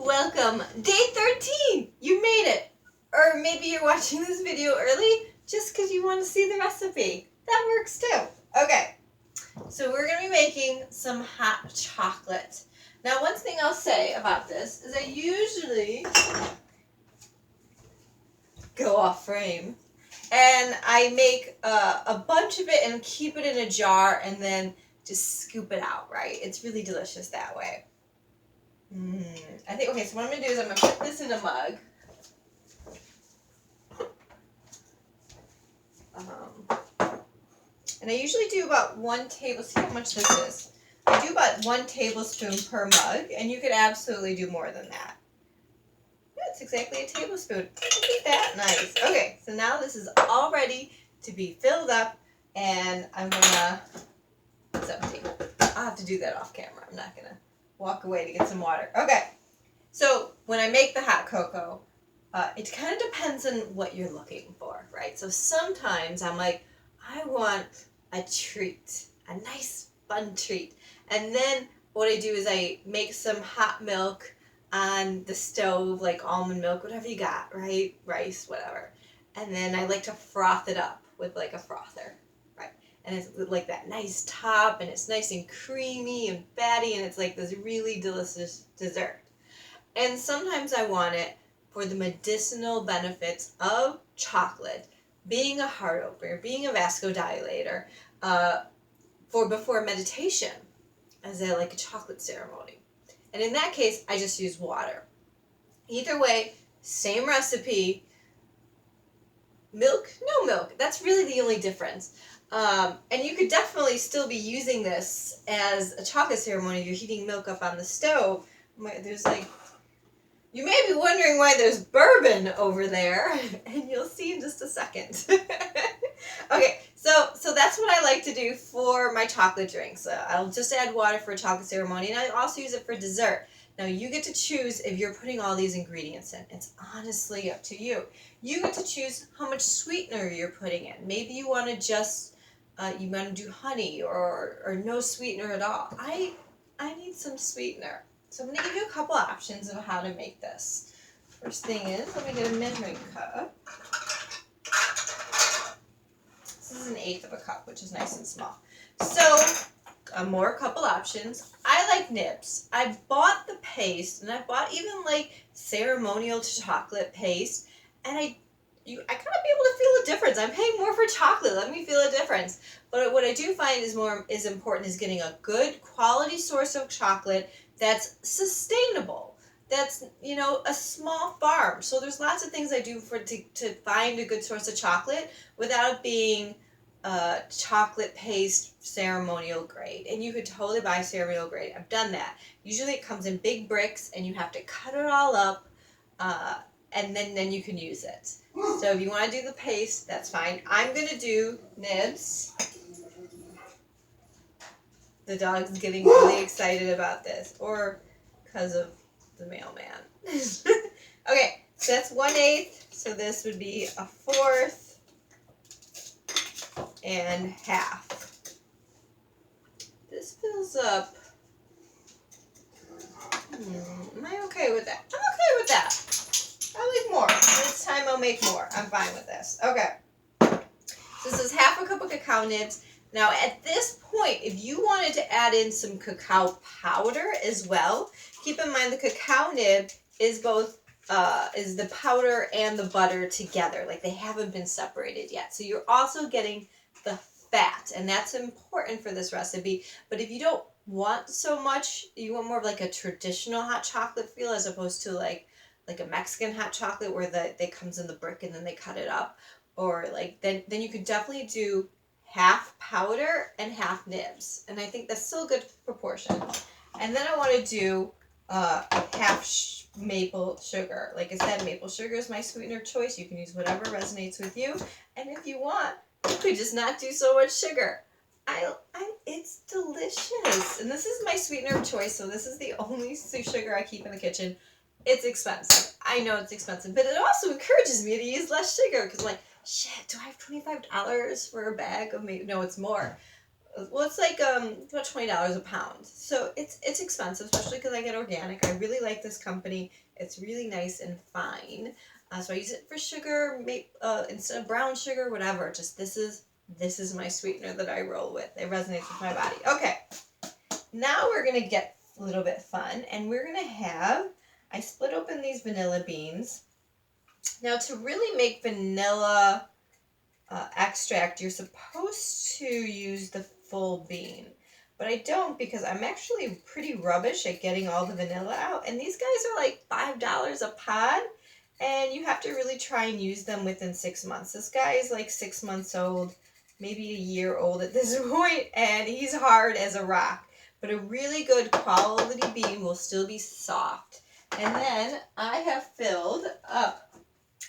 Welcome, day 13! You made it! Or maybe you're watching this video early just because you want to see the recipe. That works too. Okay, so we're going to be making some hot chocolate. Now, one thing I'll say about this is I usually go off frame and I make a bunch of it and keep it in a jar and then just scoop it out, right? It's really delicious that way. I think, okay, so what I'm going to do is I'm going to put this in a mug. And I usually do about 1 tablespoon, see how much this is. I do about 1 tablespoon per mug, and you could absolutely do more than that. That's exactly a tablespoon. Look at that, nice. Okay, so now this is all ready to be filled up, and I'm going to, it's empty. I'll have to do that off camera. I'm not going to walk away to get some water. Okay, so when I make the hot cocoa, it kind of depends on what you're looking for, right? So sometimes I'm like, I want a treat, a nice fun treat. And then what I do is I make some hot milk on the stove, like almond milk, whatever you got, right? Rice, whatever. And then I like to froth it up with like a frother, right? And it's like that nice top, and it's nice and creamy and fatty, and it's like this really delicious dessert. And sometimes I want it for the medicinal benefits of chocolate, being a heart opener, being a vasodilator, for before meditation, as like a chocolate ceremony. And in that case, I just use water. Either way, same recipe. Milk, no milk. That's really the only difference. And you could definitely still be using this as a chocolate ceremony. You're heating milk up on the stove. There's like, you may be wondering why there's bourbon over there, and you'll see in just a second. Okay, so that's what I like to do for my chocolate drinks. I'll just add water for a chocolate ceremony, and I also use it for dessert. Now, you get to choose if you're putting all these ingredients in. It's honestly up to you. You get to choose how much sweetener you're putting in. Maybe you want to just, you want to do honey or no sweetener at all. I need some sweetener. So I'm going to give you a couple options of how to make this. First thing is, let me get a measuring cup. This is 1/8 of a cup, which is nice and small. So, more couple options. I like nibs. I bought the paste, and I bought even like ceremonial chocolate paste, and I gotta be able to feel a difference. I'm paying more for chocolate. Let me feel a difference. But what I do find is important is getting a good quality source of chocolate that's sustainable. That's, a small farm. So there's lots of things I do to find a good source of chocolate without being chocolate paste ceremonial grade. And you could totally buy ceremonial grade. I've done that. Usually it comes in big bricks, and you have to cut it all up, and then you can use it. So if you want to do the paste, that's fine. I'm going to do nibs. The dog's getting really excited about this, or because of the mailman. Okay, so that's 1/8. So this would be 1/4 and 1/2. This fills up. Am I okay with that? I'm okay with that. I like more. This time I'll make more. I'm fine with this. Okay. So this is 1/2 cup of cacao nibs. Now at this point, if you wanted to add in some cacao powder as well, keep in mind the cacao nib is both is the powder and the butter together. Like, they haven't been separated yet. So you're also getting the fat, and that's important for this recipe. But if you don't want so much, you want more of like a traditional hot chocolate feel as opposed to like a Mexican hot chocolate where they comes in the brick and then they cut it up, or like then you could definitely do 1/2 powder and 1/2 nibs, and I think that's still a good proportion. And then I want to do 1/2 maple sugar. Like I said, maple sugar is my sweetener choice. You can use whatever resonates with you, and if you want, you could just not do so much sugar. It's delicious, and this is my sweetener of choice. So this is the only sugar I keep in the kitchen. It's expensive. I know it's expensive, but it also encourages me to use less sugar because I'm like, shit, do I have $25 for a bag of maple? No, it's more. well, it's like about $20 a pound. So it's expensive, especially because I get organic. I really like this company. It's really nice and fine. So I use it for sugar, instead of brown sugar, whatever. Just this is my sweetener that I roll with. It resonates with my body. Okay, now we're gonna get a little bit fun, and we're gonna have. I split open these vanilla beans. Now to really make vanilla extract, you're supposed to use the full bean. But I don't because I'm actually pretty rubbish at getting all the vanilla out. And these guys are like $5 a pod. And you have to really try and use them within 6 months. This guy is like 6 months old, maybe a year old at this point, and he's hard as a rock. But a really good quality bean will still be soft. And then I have filled up.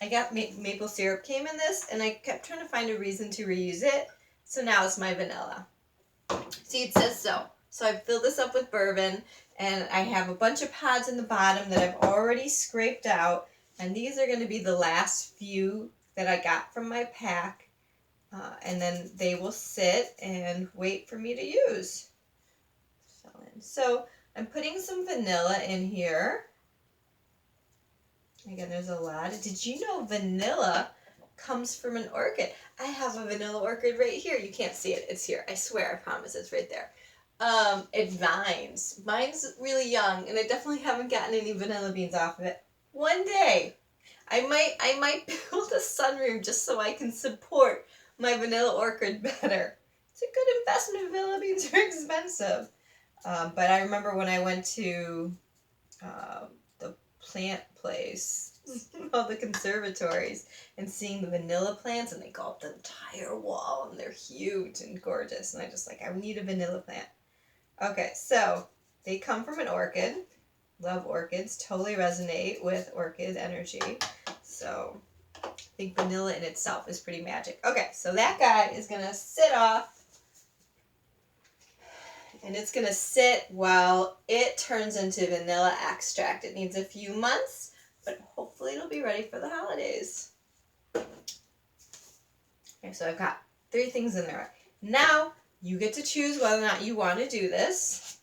I got maple syrup came in this, and I kept trying to find a reason to reuse it. So now it's my vanilla. See, it says so. So I filled this up with bourbon, and I have a bunch of pods in the bottom that I've already scraped out. And these are going to be the last few that I got from my pack. And then they will sit and wait for me to use. So I'm putting some vanilla in here. Again, there's a lot. Did you know vanilla comes from an orchid? I have a vanilla orchid right here. You can't see it. It's here. I swear. I promise. It's right there. It vines. Mine's really young, and I definitely haven't gotten any vanilla beans off of it. One day, I might build a sunroom just so I can support my vanilla orchid better. It's a good investment. Vanilla beans are expensive. But I remember when I went to the plant place, all the conservatories, and seeing the vanilla plants, and they go up the entire wall, and they're huge and gorgeous, and I just like, I need a vanilla plant. Okay, so they come from an orchid. Love orchids, totally resonate with orchid energy. So I think vanilla in itself is pretty magic. Okay, so that guy is gonna sit off, and it's going to sit while it turns into vanilla extract. It needs a few months, but hopefully it'll be ready for the holidays. Okay, so I've got 3 things in there. Now, you get to choose whether or not you want to do this.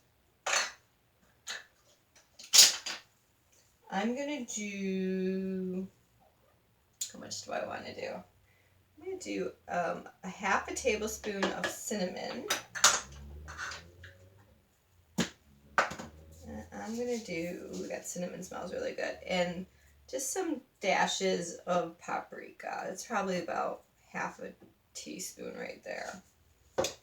I'm going to do... How much do I want to do? I'm going to do a half a tablespoon of cinnamon. I'm going to do, that cinnamon smells really good, and just some dashes of paprika. It's probably about half a teaspoon right there.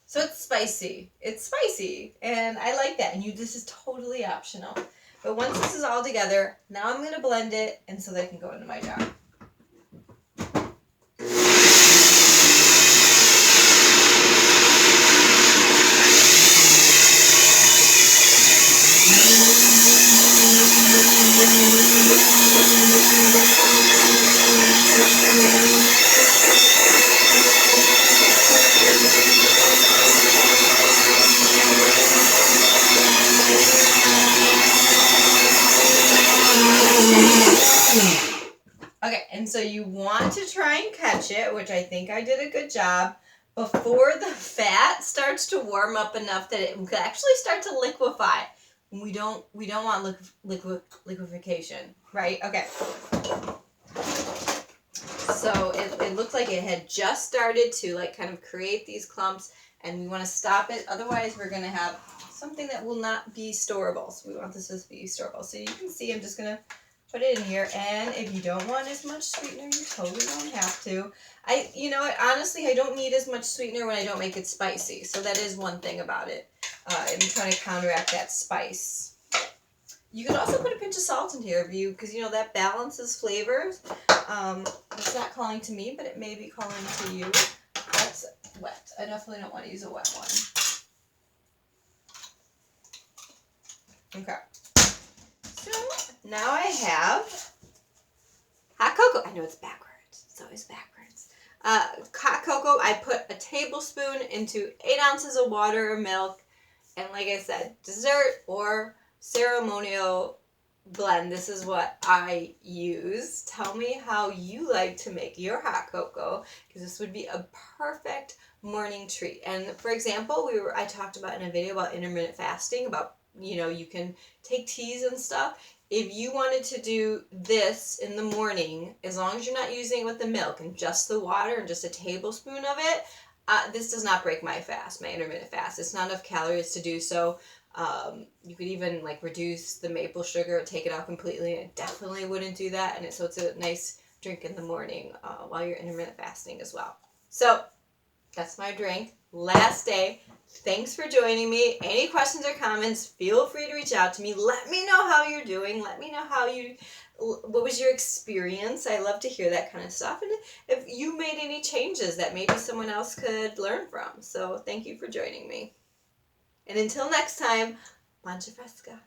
So it's spicy. It's spicy, and I like that. And this is totally optional. But once this is all together, now I'm going to blend it, and so they can go into my jar. Okay, and so you want to try and catch it, which I think I did a good job, before the fat starts to warm up enough that it could actually start to liquefy. We don't want liquefaction, right? Okay. So it looked like it had just started to like kind of create these clumps, and we want to stop it. Otherwise, we're going to have something that will not be storable. So we want this to be storable. So you can see I'm just going to put it in here, and if you don't want as much sweetener, you totally don't have to. Honestly, I don't need as much sweetener when I don't make it spicy. So that is one thing about it. I'm trying to counteract that spice. You can also put a pinch of salt in here because that balances flavors. It's not calling to me, but it may be calling to you. That's wet. I definitely don't want to use a wet one. Okay. So now I have hot cocoa. I know it's backwards. It's always backwards. Hot cocoa, I put a tablespoon into 8 ounces of water or milk. And like I said, dessert or ceremonial blend. This is what I use. Tell me how you like to make your hot cocoa, because this would be a perfect morning treat. And for example, I talked about in a video about intermittent fasting, about, you know, you can take teas and stuff. If you wanted to do this in the morning, as long as you're not using it with the milk and just the water and just a tablespoon of it, this does not break my fast, my intermittent fast. It's not enough calories to do so. You could even like reduce the maple sugar, take it out completely, and it definitely wouldn't do that. And so it's a nice drink in the morning while you're intermittent fasting as well. So that's my drink. Last day. Thanks for joining me. Any questions or comments, feel free to reach out to me. Let me know how you're doing. Let me know what was your experience. I love to hear that kind of stuff. And if you made any changes that maybe someone else could learn from. So thank you for joining me. And until next time, mancha fresca.